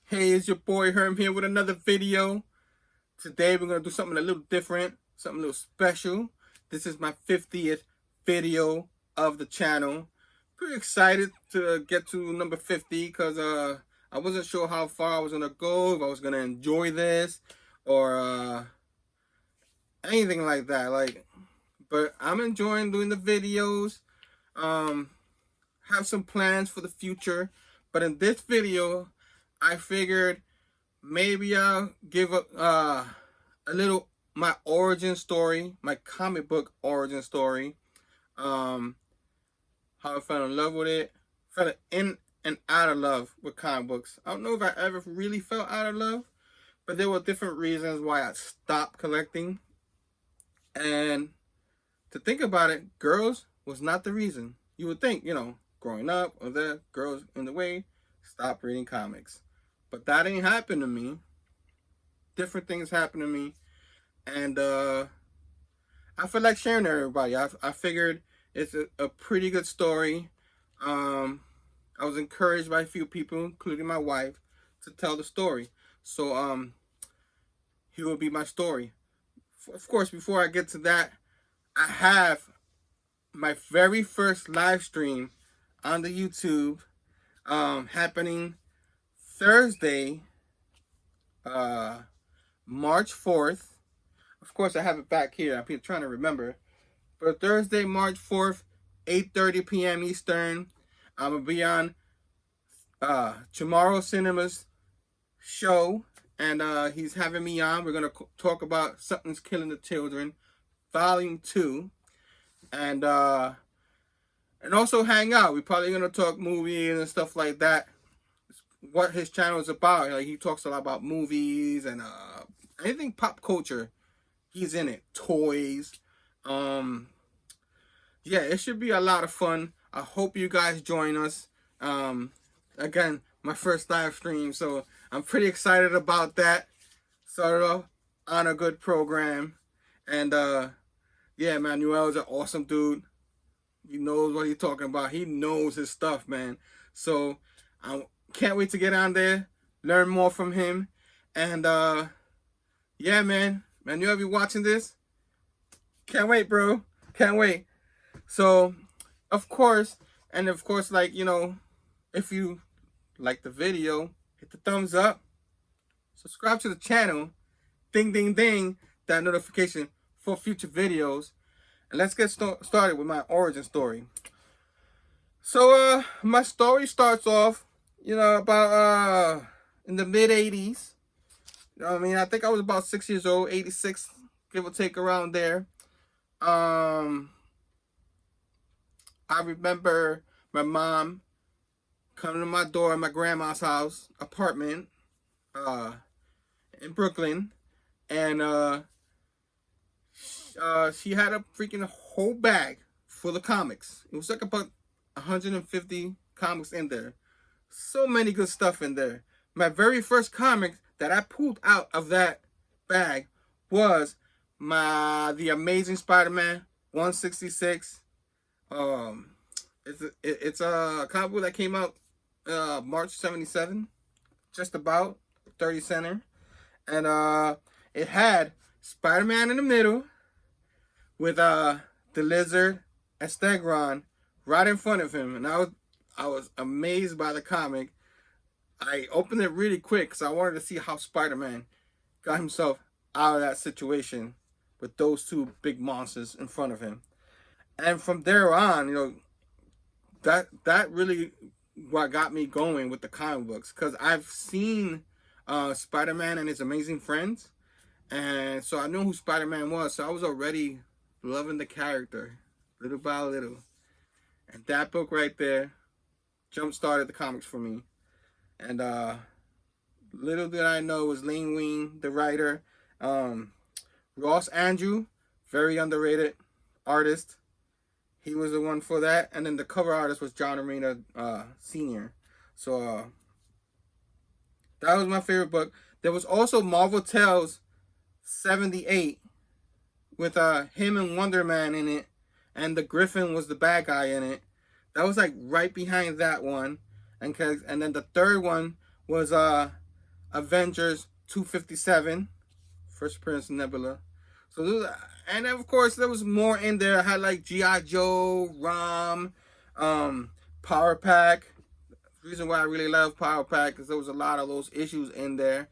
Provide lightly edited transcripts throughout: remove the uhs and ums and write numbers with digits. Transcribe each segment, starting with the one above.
Hey, it's your boy Herm here with another video. Today we're going to do something a little different, something a little special. This is my 50th video of the channel. Pretty excited to get to number 50 because I wasn't sure how far I was going to go, if I was going to enjoy this or anything like that. But I'm enjoying doing the videos. Have some plans for the future. But in this video, I figured maybe I'll give a little my origin story, my comic book origin story. How I fell in love with it, fell in and out of love with comic books. I don't know if I ever really fell out of love, but there were different reasons why I stopped collecting. And to think about it, girls was not the reason. You would think, growing up, or the girls in the way, stop reading comics. But that ain't happened to me. Different things happen to me. And I feel like sharing it with everybody. I figured it's a pretty good story. I was encouraged by a few people, including my wife, to tell the story. So here will be my story. Of course, before I get to that, I have my very first live stream on the YouTube happening Thursday, March 4th. Of course, I have it back here. I'm trying to remember. But Thursday, March 4th, 8:30 p.m. Eastern. I'm going to be on Tomorrow Cinema's show. And he's having me on. We're going to talk about Something's Killing the Children, Volume 2. And also hang out. We're probably going to talk movies and stuff like that. What his channel is about. Like, he talks a lot about movies and anything pop culture. He's in it. Toys. Yeah, it should be a lot of fun. I hope you guys join us. Again, my first live stream, so I'm pretty excited about that. Started off on a good program. And yeah, Manuel is an awesome dude. He knows what he's talking about. He knows his stuff, man. So I can't wait to get on there, learn more from him. And yeah, man. Manuel, if you're watching this, can't wait, bro. Can't wait. So, of course, like, if you like the video, hit the thumbs up, subscribe to the channel, ding, ding, ding, that notification for future videos. And let's get started with my origin story. So, my story starts off, about in the mid-'80s. I think I was about 6 years old, 86, give or take around there. I remember my mom coming to my door at my grandma's house, apartment, in Brooklyn. And she had a freaking whole bag full of comics. It was like about 150 comics in there. So many good stuff in there. My very first comic that I pulled out of that bag was The Amazing Spider-Man 166. It's a comic book that came out March 77, just about 30 center, and it had Spider-Man in the middle with the Lizard and Stegron right in front of him, and I was amazed by the comic. I opened it really quick because I wanted to see how Spider-Man got himself out of that situation with those two big monsters in front of him. And from there on, that really what got me going with the comic books, because I've seen Spider-Man and His Amazing Friends, and so I knew who Spider-Man was, so I was already loving the character little by little. And that book right there jump-started the comics for me. And little did I know it was Ling Wing, the writer. Ross Andrew, very underrated artist. He was the one for that. And then the cover artist was John Romita Sr. So that was my favorite book. There was also Marvel Tales 78 with him and Wonder Man in it. And the Griffin was the bad guy in it. That was like right behind that one. And then the third one was Avengers 257, first appearance of Nebula. So those, and of course there was more in there. I had like G.I. Joe, Rom, Power Pack. The reason why I really love Power Pack is there was a lot of those issues in there.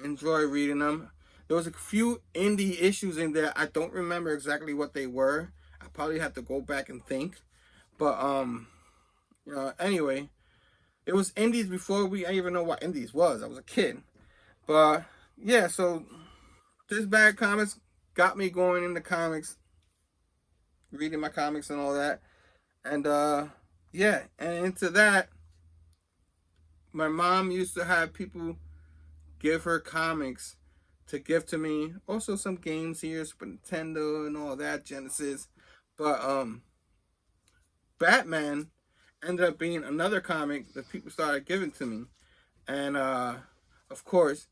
Enjoy reading them. There was a few indie issues in there. I don't remember exactly what they were. I probably have to go back and think. But anyway, it was indies before we even know what indies was. I was a kid. But yeah, so this bag comics got me going into comics, reading my comics and all that. And yeah, and into that, my mom used to have people give her comics to give to me. Also some games here, Super Nintendo and all that, Genesis. But Batman ended up being another comic that people started giving to me. And of course,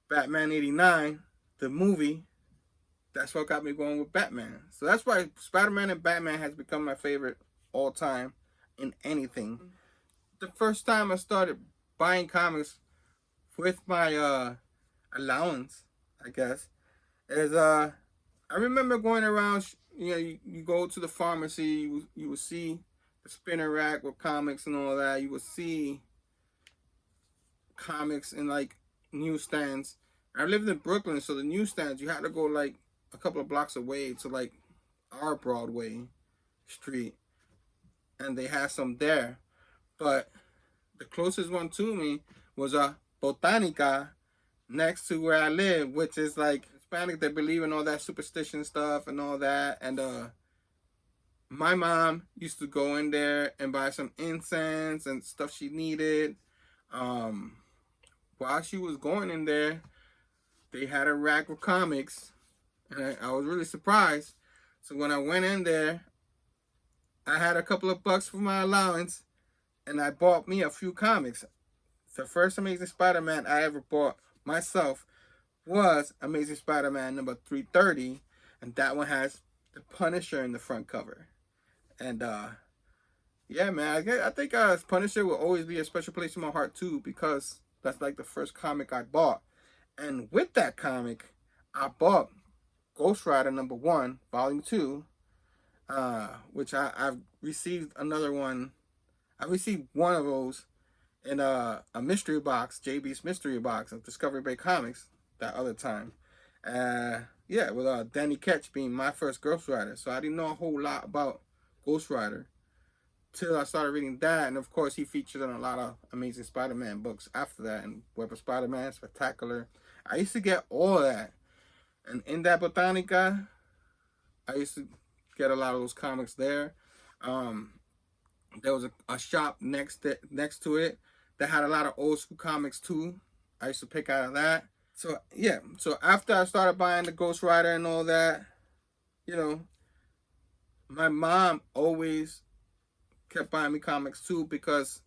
Batman 89, the movie, that's what got me going with Batman. So that's why Spider-Man and Batman has become my favorite all time in anything. The first time I started buying comics with my allowance, I guess, is I remember going around, you go to the pharmacy, you would see the spinner rack with comics and all that. You would see comics in like newsstands. I lived in Brooklyn, so the newsstands, you had to go like a couple of blocks away to like our Broadway street, and they had some there. But the closest one to me was a Botanica next to where I live, which is like Hispanic. They believe in all that superstition stuff and all that. And my mom used to go in there and buy some incense and stuff she needed. While she was going in there, they had a rack of comics, and I was really surprised. So when I went in there, I had a couple of bucks for my allowance, and I bought me a few comics. The first Amazing Spider-Man I ever bought myself was Amazing Spider-Man number 330, and that one has the Punisher in the front cover. And yeah, man, I think Punisher will always be a special place in my heart too, because that's like the first comic I bought. And with that comic, I bought Ghost Rider number 1, volume 2, which I've received another one. I received one of those in a mystery box, JB's mystery box of Discovery Bay Comics that other time. Yeah, with Danny Ketch being my first Ghost Rider. So I didn't know a whole lot about Ghost Rider till I started reading that. And of course, he featured in a lot of Amazing Spider-Man books after that, and Web of Spider-Man, Spectacular. I used to get all of that. And in that Botanica, I used to get a lot of those comics there. There was a shop next to it that had a lot of old school comics too. I used to pick out of that. So yeah, so after I started buying the Ghost Rider and all that, my mom always kept buying me comics too, because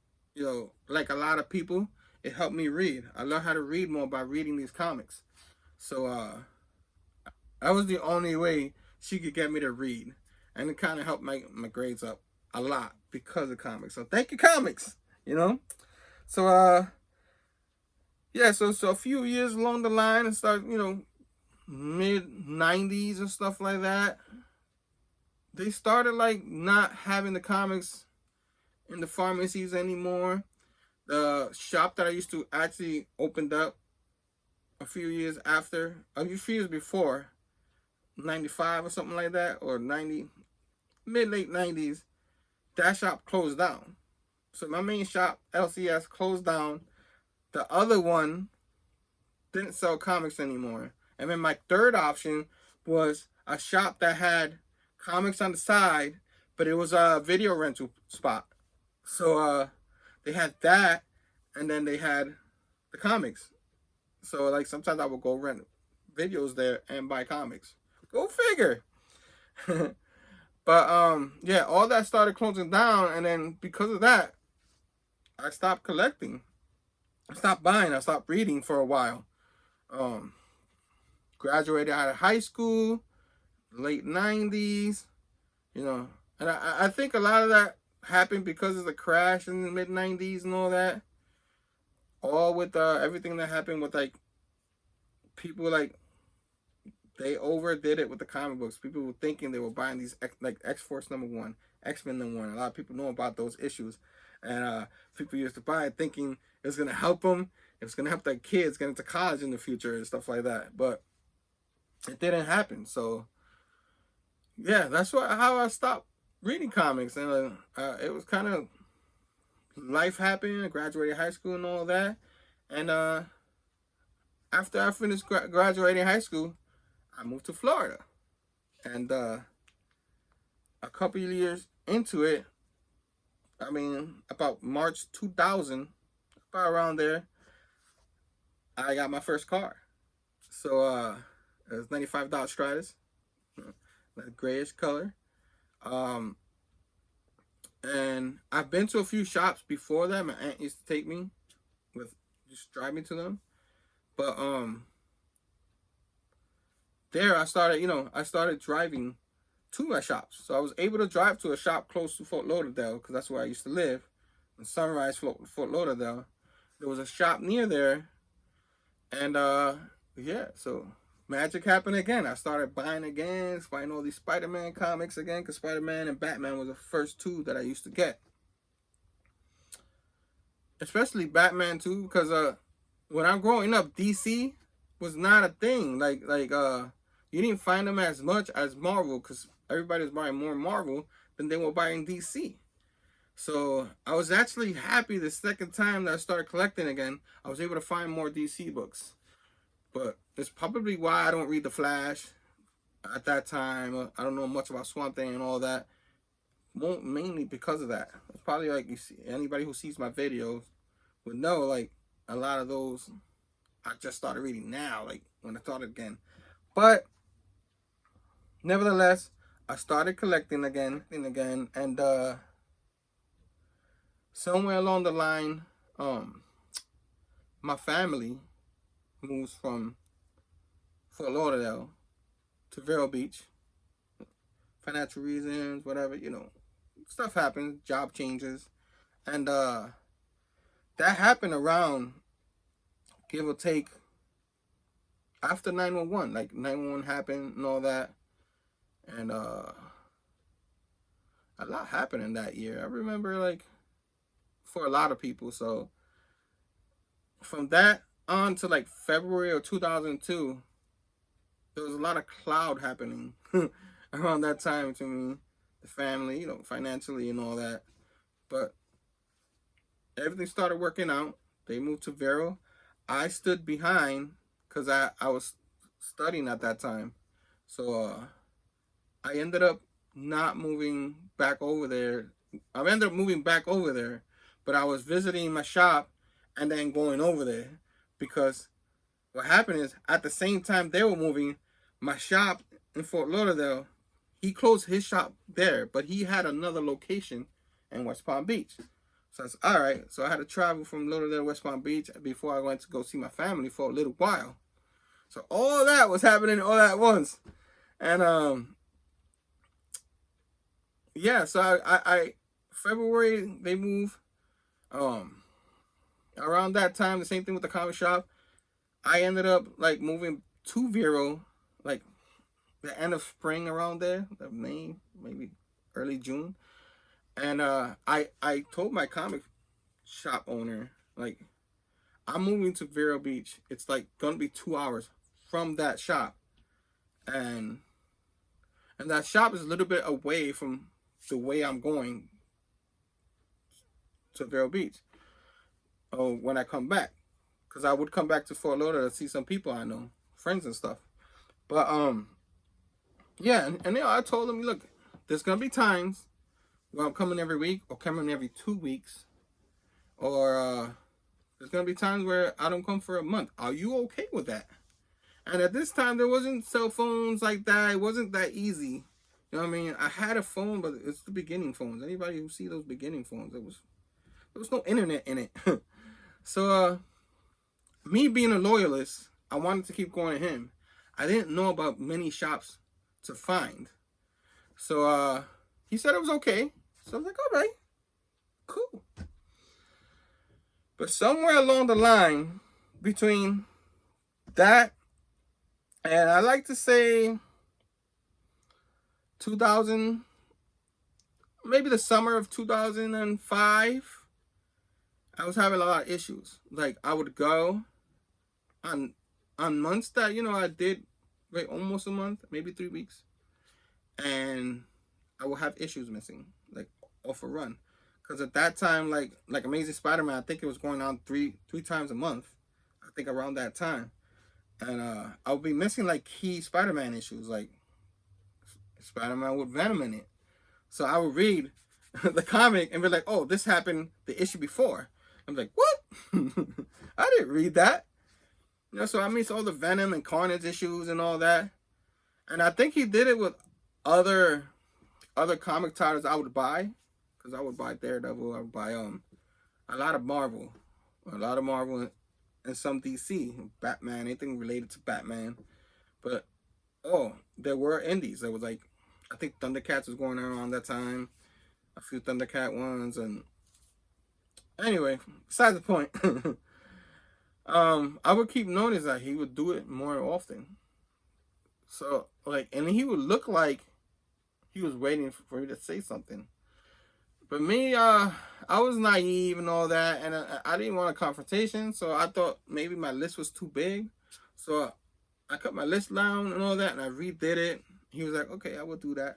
like a lot of people, it helped me read. I learned how to read more by reading these comics. So that was the only way she could get me to read, and it kind of helped my grades up a lot because of comics. So thank you, comics. So yeah, so a few years along the line, and start mid 90s and stuff like that, they started like not having the comics in the pharmacies anymore. The shop that I used to actually opened up a few years before, 95 or something like that, or 90, mid-late 90s, that shop closed down. So my main shop, LCS, closed down. The other one didn't sell comics anymore. And then my third option was a shop that had comics on the side, but it was a video rental spot. So they had that, and then they had the comics. So like sometimes I would go rent videos there and buy comics. Go figure. But yeah, all that started closing down, and then because of that, I stopped collecting. I stopped buying. I stopped reading for a while. Graduated out of high school, late 90s, and I think a lot of that happened because of the crash in the mid 90s and all that. all with everything that happened with like people like they overdid it with the comic books. People were thinking they were buying these like X-Force #1, X-Men #1. A lot of people know about those issues, and people used to buy it thinking it was gonna help them. It was gonna help their kids get into college in the future and stuff like that. But it didn't happen. So yeah, that's how I stopped reading comics, and it was kind of life happened. I graduated high school and all that, and after I finished graduating high school, I moved to Florida, and a couple of years into it, I mean, about March 2000, about around there, I got my first car. So it was 95 Dodge Stratus, that grayish color. And I've been to a few shops before that. My aunt used to take me just drive me to them. But there I started driving to my shops. So I was able to drive to a shop close to Fort Lauderdale, because that's where I used to live, in Sunrise, Fort Lauderdale. There was a shop near there, and yeah, so magic happened again. I started buying all these Spider-Man comics again, because Spider-Man and Batman was the first two that I used to get. Especially Batman too, because when I'm growing up, DC was not a thing. Like you didn't find them as much as Marvel, because everybody was buying more Marvel than they were buying DC. So I was actually happy the second time that I started collecting again, I was able to find more DC books. But it's probably why I don't read The Flash at that time. I don't know much about Swamp Thing and all that. Mainly because of that. It's probably like anybody who sees my videos would know, like, a lot of those I just started reading now, like when I started again. But nevertheless, I started collecting again and again, and somewhere along the line, my family moves from Fort Lauderdale to Vero Beach. Financial reasons, whatever, stuff happens, job changes, and that happened around, give or take, after 911. Like 911 happened and all that, and a lot happened in that year. I remember, like, for a lot of people. So from that on to like February of 2002, there was a lot of cloud happening around that time to me, the family, financially and all that. But everything started working out. They moved to Vero. I stood behind because I was studying at that time. So I ended up not moving back over there. I ended up moving back over there, but I was visiting my shop and then going over there, because what happened is, at the same time they were moving, my shop in Fort Lauderdale, he closed his shop there, but he had another location in West Palm Beach. So I said, all right. So I had to travel from Lauderdale to West Palm Beach before I went to go see my family for a little while. So all that was happening all at once. And yeah, so I February they moved. Around that time, the same thing with the comic shop. I ended up like moving to Vero, like the end of spring, around there, May, maybe early June. And I told my comic shop owner, like, I'm moving to Vero Beach. It's like gonna be 2 hours from that shop, and that shop is a little bit away from the way I'm going to Vero Beach. Oh, when I come back, because I would come back to Fort Lauderdale to see some people I know, friends and stuff. But yeah, and I told them, look, there's gonna be times where I'm coming every week, or coming every 2 weeks, or there's gonna be times where I don't come for a month. Are you okay with that? And at this time, there wasn't cell phones like that. It wasn't that easy. You know what I mean? I had a phone, but it's the beginning phones. Anybody who see those beginning phones, there was no internet in it. So me being a loyalist, I wanted to keep going to him. I didn't know about many shops to find. So he said it was okay. So I was like, all right, cool. But somewhere along the line between that and I like to say 2000, maybe the summer of 2005, I was having a lot of issues. Like I would go on months that, you know, I did wait almost a month, maybe 3 weeks, and I would have issues missing, like off a run. Because at that time, like Amazing Spider-Man, I think it was going on three times a month. I think around that time. And I would be missing like key Spider-Man issues, like Spider-Man with Venom in it. So I would read the comic and be like, oh, this happened the issue before. I'm like, what? I didn't read that. You know, so I missed all the Venom and Carnage issues and all that. And I think he did it with other comic titles I would buy. Because I would buy Daredevil, I would buy a lot of Marvel. And some DC, Batman, anything related to Batman. But there were indies. There was like, I think Thundercats was going on around that time. A few Thundercat ones, and anyway, besides the point. I would keep noticing that he would do it more often. So like, and he would look like he was waiting for me to say something. But me, I was naive and all that, and I didn't want a confrontation, so I thought maybe my list was too big. So I cut my list down and all that, and I redid it. He was like, okay, I will do that.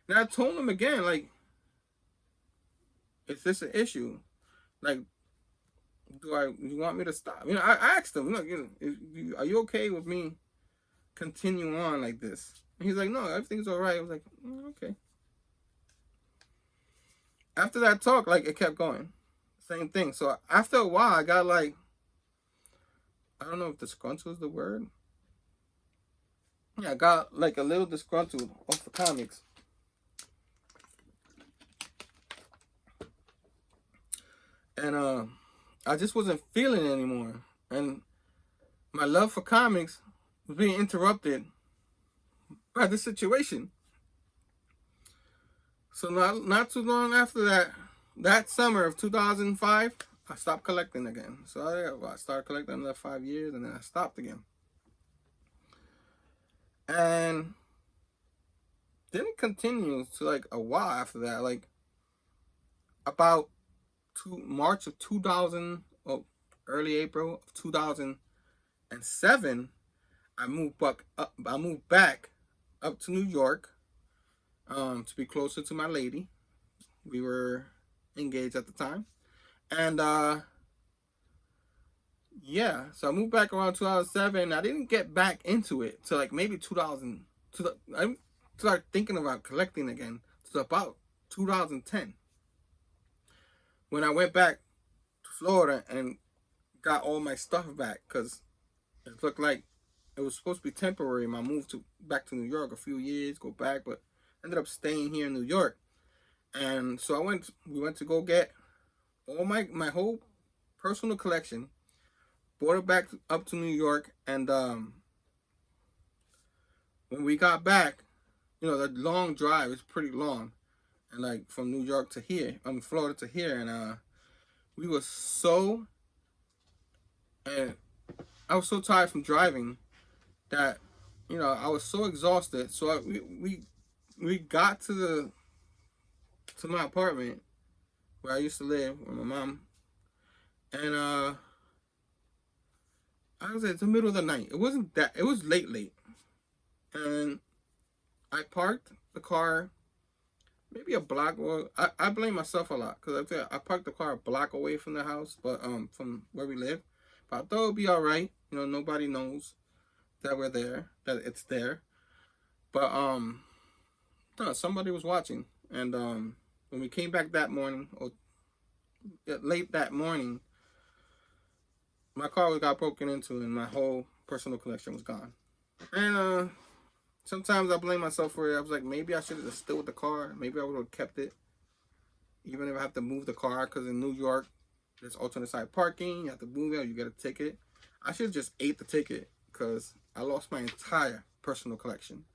And I told him again, like, is this an issue? Like, you want me to stop? You know, I asked him, look, you know, are you okay with me continuing on like this? And he's like, no, everything's all right. I was like, okay. After that talk, like, it kept going. Same thing. So after a while, I got like, I don't know if disgruntled is the word. Yeah, I got like a little disgruntled off the comics. And I just wasn't feeling it anymore. And my love for comics was being interrupted by this situation. So not too long after that summer of 2005, I stopped collecting again. So I started collecting another 5 years, and then I stopped again. And then it continues to like a while after that, like about March of 2000, early April of 2007, I moved back up to New York. To be closer to my lady. We were engaged at the time. And yeah, so I moved back around 2007. I didn't get back into it till like maybe 2000. I started thinking about collecting again to about 2010. When I went back to Florida and got all my stuff back, because it looked like it was supposed to be temporary. My move back to New York, a few years, go back, but ended up staying here in New York. And so we went to go get all my whole personal collection, brought it back up to New York, and when we got back, you know, the long drive is pretty long, and like from New York to here, Florida to here, and we were and I was so tired from driving that, you know, I was so exhausted. So we got to my apartment where I used to live with my mom, and I was at the middle of the night. It was late, and I parked the car maybe a block. Well, I blame myself a lot because I parked the car a block away from the house, but from where we live. But I thought it'd be all right. You know, nobody knows that we're there, that it's there. But no, somebody was watching, and when we came back that morning, or late that morning, my car got broken into, and my whole personal collection was gone. And sometimes I blame myself for it. I was like, maybe I should have just still with the car. Maybe I would have kept it, even if I have to move the car. Because in New York, there's alternate side parking. You have to move it, or you get a ticket. I should have just ate the ticket because I lost my entire personal collection.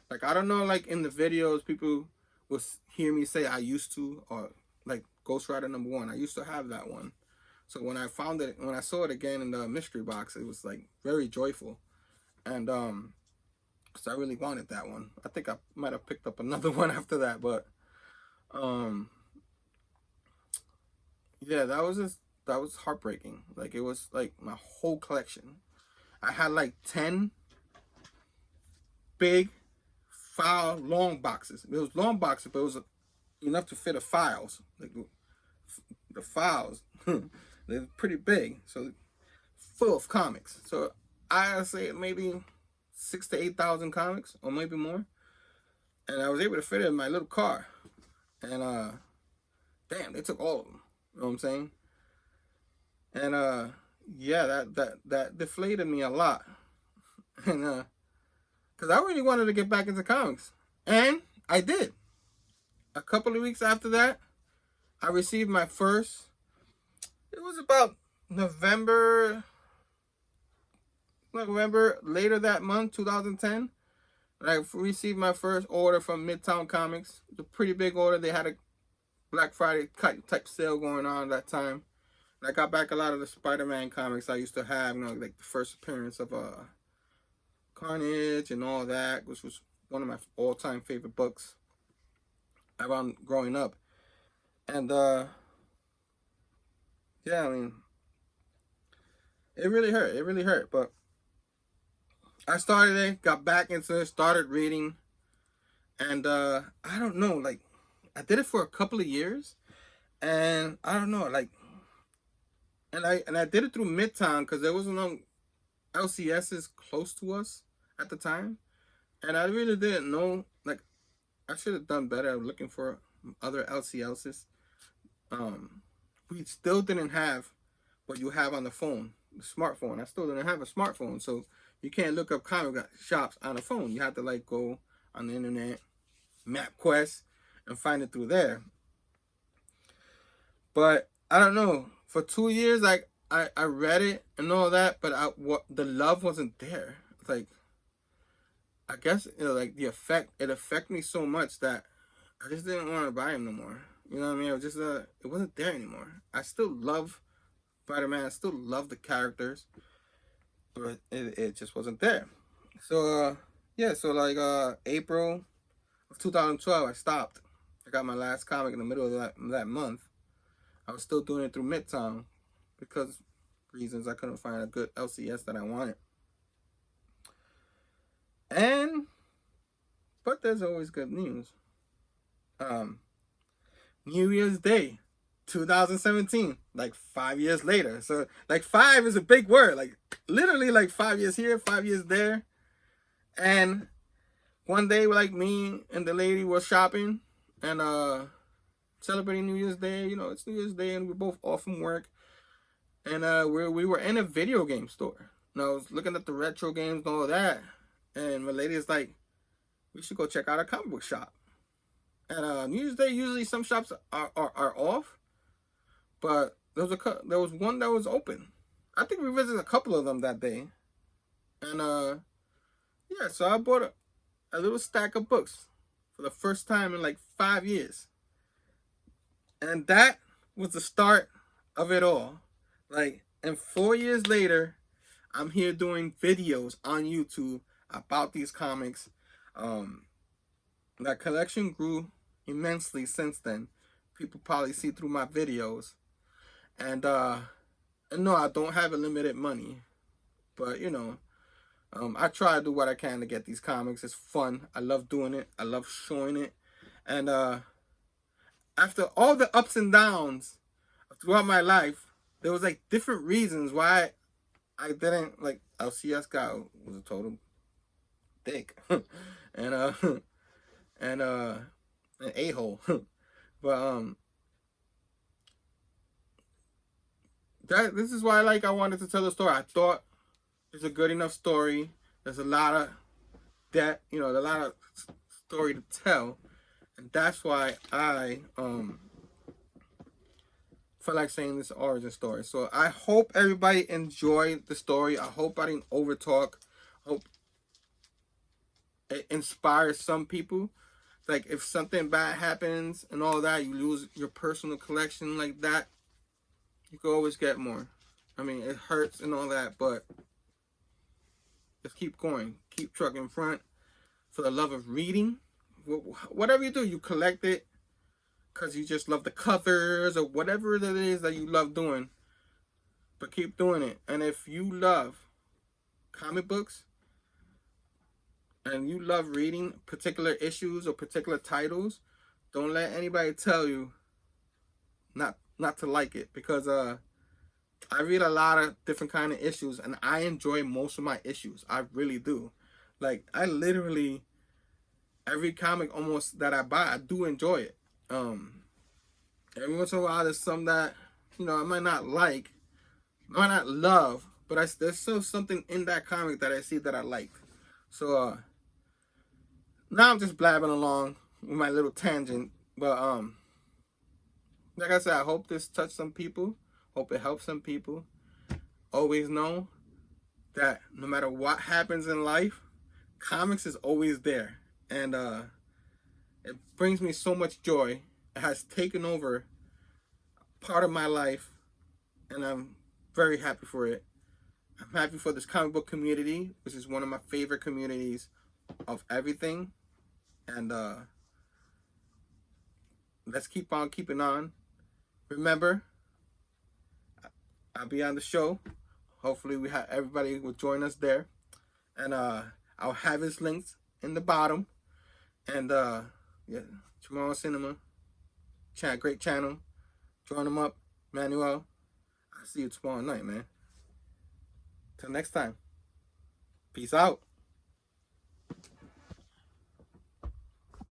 Like, I don't know, like in the videos, people will hear me say I used to, or like Ghost Rider #1. I used to have that one. So when I found it, when I saw it again in the mystery box, it was like very joyful. And because I really wanted that one. I think I might have picked up another one after that, but um yeah, that was heartbreaking. Like, it was like my whole collection. I had like 10 big file long boxes. It was long boxes, but it was enough to fit the files. Like the files, they're pretty big, so full of comics. So I say maybe 6 to 8 thousand comics, or maybe more. And I was able to fit it in my little car. And damn, they took all of them. You know what I'm saying? And yeah, that deflated me a lot. And because I really wanted to get back into comics, and I did. A couple of weeks after that, I received my first. It was about November later that month, 2010. And I received my first order from Midtown Comics. It was a pretty big order. They had a Black Friday type sale going on at that time. And I got back a lot of the Spider-Man comics I used to have, you know, like the first appearance of Carnage and all that, which was one of my all-time favorite books around growing up. And yeah, I mean, it really hurt. It really hurt. But I started it, got back into it, started reading. And I don't know, like, I did it for a couple of years. And I don't know, like, and I did it through Midtown because there wasn't no LCSs close to us at the time. And I really didn't know, like, I should have done better looking for other LCSs. We still didn't have what you have on the phone, the smartphone. I still didn't have a smartphone, so you can't look up comic shops on a phone. You have to like go on the internet, MapQuest, and find it through there. But I don't know. For 2 years, like I read it and all that, but the love wasn't there. Like, I guess, you know, like it affected me so much that I just didn't want to buy him no more. You know what I mean? It was just it wasn't there anymore. I still love Spider-Man. I still love the characters, but it just wasn't there. So yeah, so like April of 2012, I stopped. I got my last comic in the middle of that month. I was still doing it through Midtown because reasons I couldn't find a good LCS that I wanted. But there's always good news. New Year's Day, 2017, like 5 years later. So like 5 is a big word, like literally like 5 years here, 5 years there. And one day, like, me and the lady were shopping and celebrating New Year's Day. You know, it's New Year's Day and we're both off from work. And we were in a video game store. And I was looking at the retro games and all that. And my lady is like, we should go check out a comic book shop. And New Year's Day, usually some shops are off, but there was one that was open. I think we visited a couple of them that day. And yeah, so I bought a little stack of books for the first time in like 5 years. And that was the start of it all. Like, and 4 years later, I'm here doing videos on YouTube about these comics. That collection grew immensely since then. People probably see through my videos. And no, I don't have unlimited money. But, you know, I try to do what I can to get these comics. It's fun. I love doing it. I love showing it. And after all the ups and downs throughout my life, there was like different reasons why I didn't, like, LCS guy was a total dick. and an a-hole. But this is why I wanted to tell the story. I thought it's a good enough story. There's a lot of story to tell. And that's why I felt like saying this origin story. So I hope everybody enjoyed the story. I hope I didn't overtalk. Hope it inspires some people. Like, if something bad happens and all that, you lose your personal collection like that, You can always get more. I mean, it hurts and all that, but just keep going. Keep trucking front. For the love of reading, whatever you do, you collect it because you just love the covers or whatever it is that you love doing. But keep doing it. And if you love comic books and you love reading particular issues or particular titles, don't let anybody tell you not to like it, because I read a lot of different kind of issues and I enjoy most of my issues. I really do. Like, I literally, every comic almost that I buy, I do enjoy it. Every once in a while there's some that, I might not like, might not love, but there's still something in that comic that I see that I like. So now I'm just blabbing along with my little tangent, but like I said, I hope this touched some people. Hope it helps some people. Always know that no matter what happens in life, comics is always there, and it brings me so much joy. It has taken over part of my life, and I'm very happy for it. I'm happy for this comic book community, which is one of my favorite communities of everything. And let's keep on keeping on. Remember, I'll be on the show. Hopefully everybody will join us there. And I'll have his links in the bottom. And yeah, Tomorrow Cinema. Great channel. Join them up. Manuel. I'll see you tomorrow night, man. Till next time. Peace out.